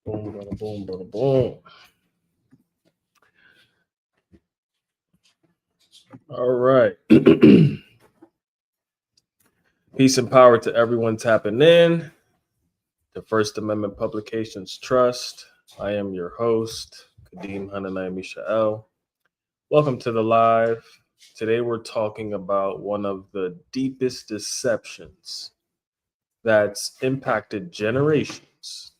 Boom, bada, boom, bada, boom. All right. Peace and power to everyone tapping in. The First Amendment Publications Trust. I am your host, Kadeem Hananai Mishael. Welcome to the live. Today we're talking about one of the deepest deceptions that's impacted generations.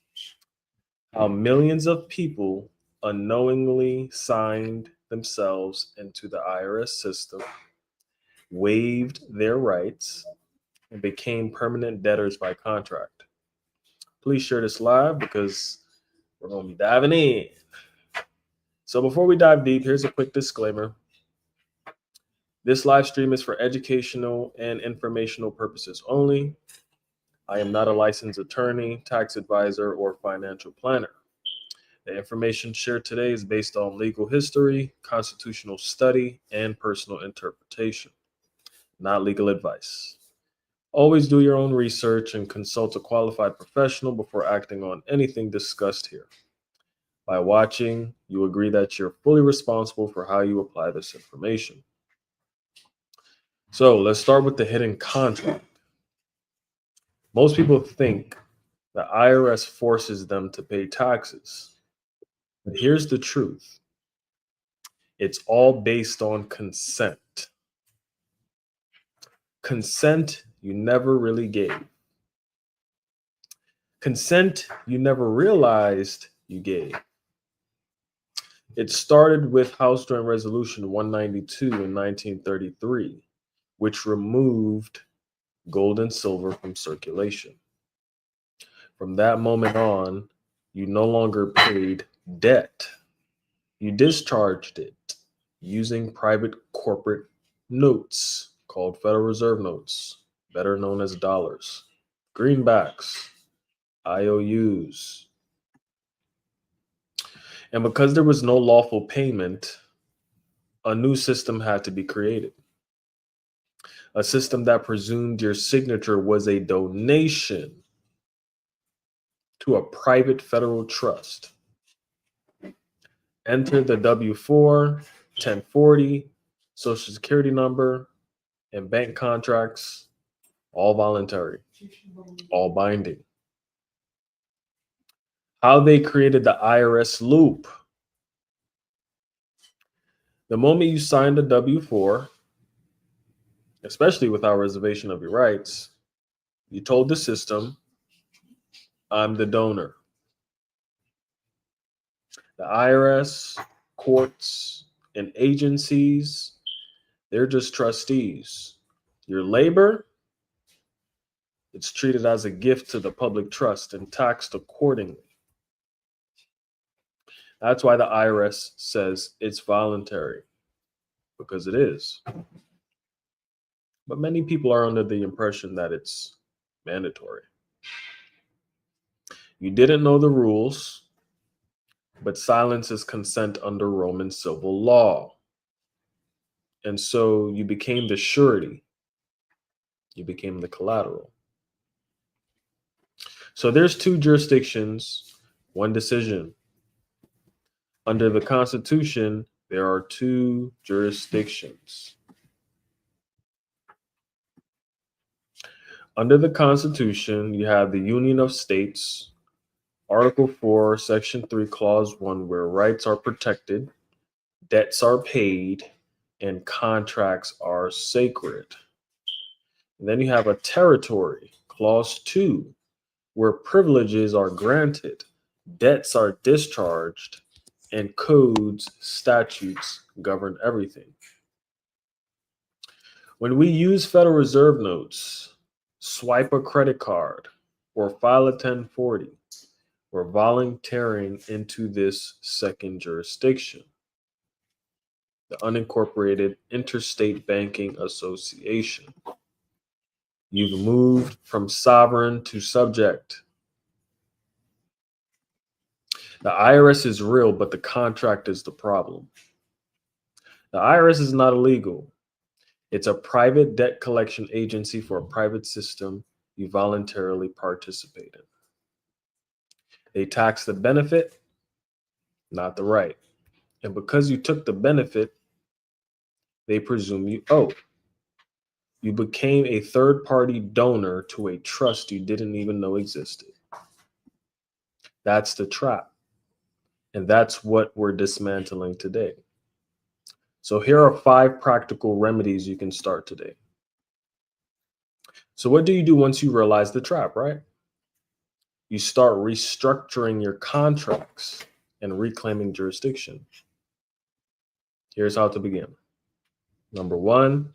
How millions of people unknowingly signed themselves into the IRS system, waived their rights, and became permanent debtors by contract. Please share this live because we're going to be diving in. So before we dive deep, here's a quick disclaimer. This live stream is for educational and informational purposes only. I am not a licensed attorney, tax advisor, or financial planner. The information shared today is based on legal history, constitutional study, and personal interpretation, not legal advice. Always do your own research and consult a qualified professional before acting on anything discussed here. By watching, you agree that you're fully responsible for how you apply this information. So let's start with the hidden contract. Most people think the IRS forces them to pay taxes. But here's the truth. It's all based on consent. Consent you never really gave. Consent you never realized you gave. It started with House Joint Resolution 192 in 1933, which removed gold and silver from circulation. From that moment on, you no longer paid debt. You discharged it using private corporate notes called Federal Reserve notes, better known as dollars, greenbacks, IOUs. And because there was no lawful payment, a new system had to be created. A system that presumed your signature was a donation to a private federal trust. Enter the W-4, 1040, Social Security number, and bank contracts, all voluntary, all binding. How they created the IRS loop. The moment you signed a W-4, especially without reservation of your rights, you told the system, I'm the donor. The IRS, courts, and agencies, they're just trustees. Your labor, it's treated as a gift to the public trust and taxed accordingly. That's why the IRS says it's voluntary, because it is. But many people are under the impression that it's mandatory. You didn't know the rules, but silence is consent under Roman civil law. And so you became the surety. You became the collateral. So there's two jurisdictions, one decision. Under the Constitution, there are two jurisdictions. Under the Constitution, you have the Union of States, Article 4, Section 3, Clause 1, where rights are protected, debts are paid, and contracts are sacred. And then you have a territory, Clause 2, where privileges are granted, debts are discharged, and codes, statutes govern everything. When we use Federal Reserve notes, swipe a credit card, or file a 1040, we're volunteering into this second jurisdiction, the Unincorporated Interstate Banking Association. You've moved from sovereign to subject. The IRS is real, but the contract is the problem. The IRS is not illegal. It's a private debt collection agency for a private system you voluntarily participate in. They tax the benefit, not the right. And because you took the benefit, they presume you owe. You became a third-party donor to a trust you didn't even know existed. That's the trap. And that's what we're dismantling today. So here are 5 practical remedies you can start today. So what do you do once you realize the trap, right? You start restructuring your contracts and reclaiming jurisdiction. Here's how to begin. Number 1,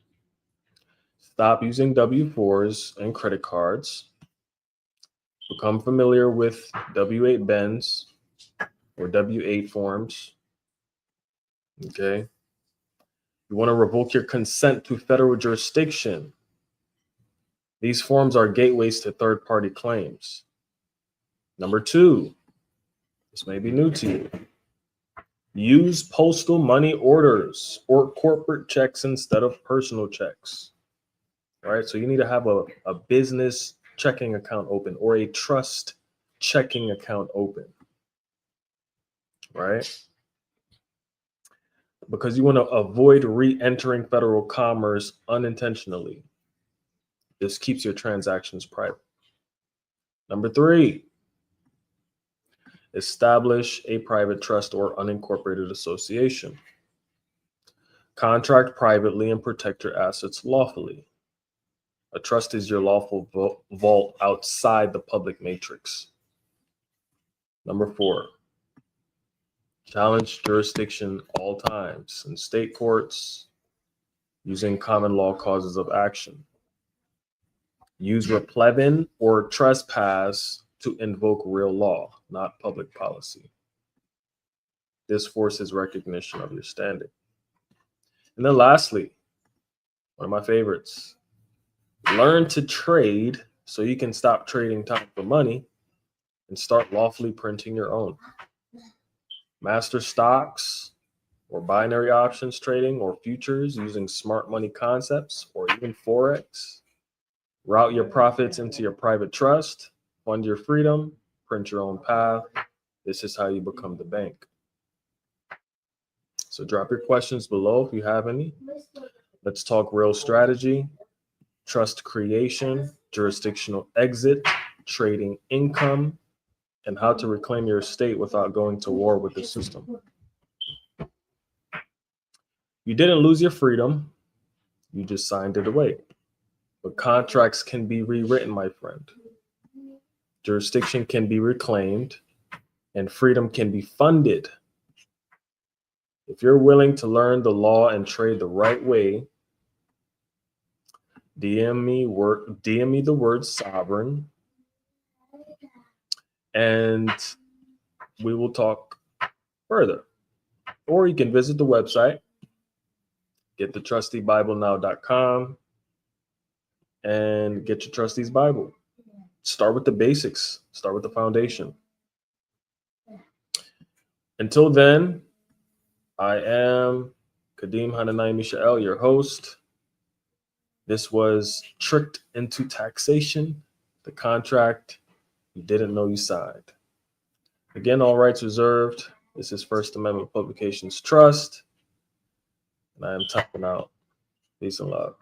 stop using W-4s and credit cards. Become familiar with W-8 bends or W-8 forms. Okay. You want to revoke your consent to federal jurisdiction. These forms are gateways to third-party claims. Number 2, this may be new to you. Use postal money orders or corporate checks instead of personal checks. All right, so you need to have a business checking account open or a trust checking account open, right? Because you want to avoid re-entering federal commerce unintentionally. This keeps your transactions private. Number 3, establish a private trust or unincorporated association. Contract privately and protect your assets lawfully. A trust is your lawful vault outside the public matrix. Number 4, challenge jurisdiction all times in state courts using common law causes of action. Use replevin or trespass to invoke real law, not public policy. This forces recognition of your standing. And then lastly, one of my favorites, learn to trade so you can stop trading time for money and start lawfully printing your own. Master stocks or binary options trading or futures using smart money concepts or even Forex. Route your profits into your private trust, fund your freedom, print your own path. This is how you become the bank. So drop your questions below if you have any. Let's talk real strategy, trust creation, jurisdictional exit, trading income, and how to reclaim your estate without going to war with the system. You didn't lose your freedom, you just signed it away. But contracts can be rewritten, my friend. Jurisdiction can be reclaimed, and freedom can be funded. If you're willing to learn the law and trade the right way, DM me the word sovereign, and we will talk further. Or you can visit the website, getthetrustybiblenow.com, and get your Trustees Bible. Start with the basics. Start with the foundation. Until then, I am Kadeem Hananai Mishael, your host. This was Tricked into Taxation, the contract you didn't know you signed. Again, all rights reserved. This is First Amendment Publications Trust, and I am tapping out. Peace and love.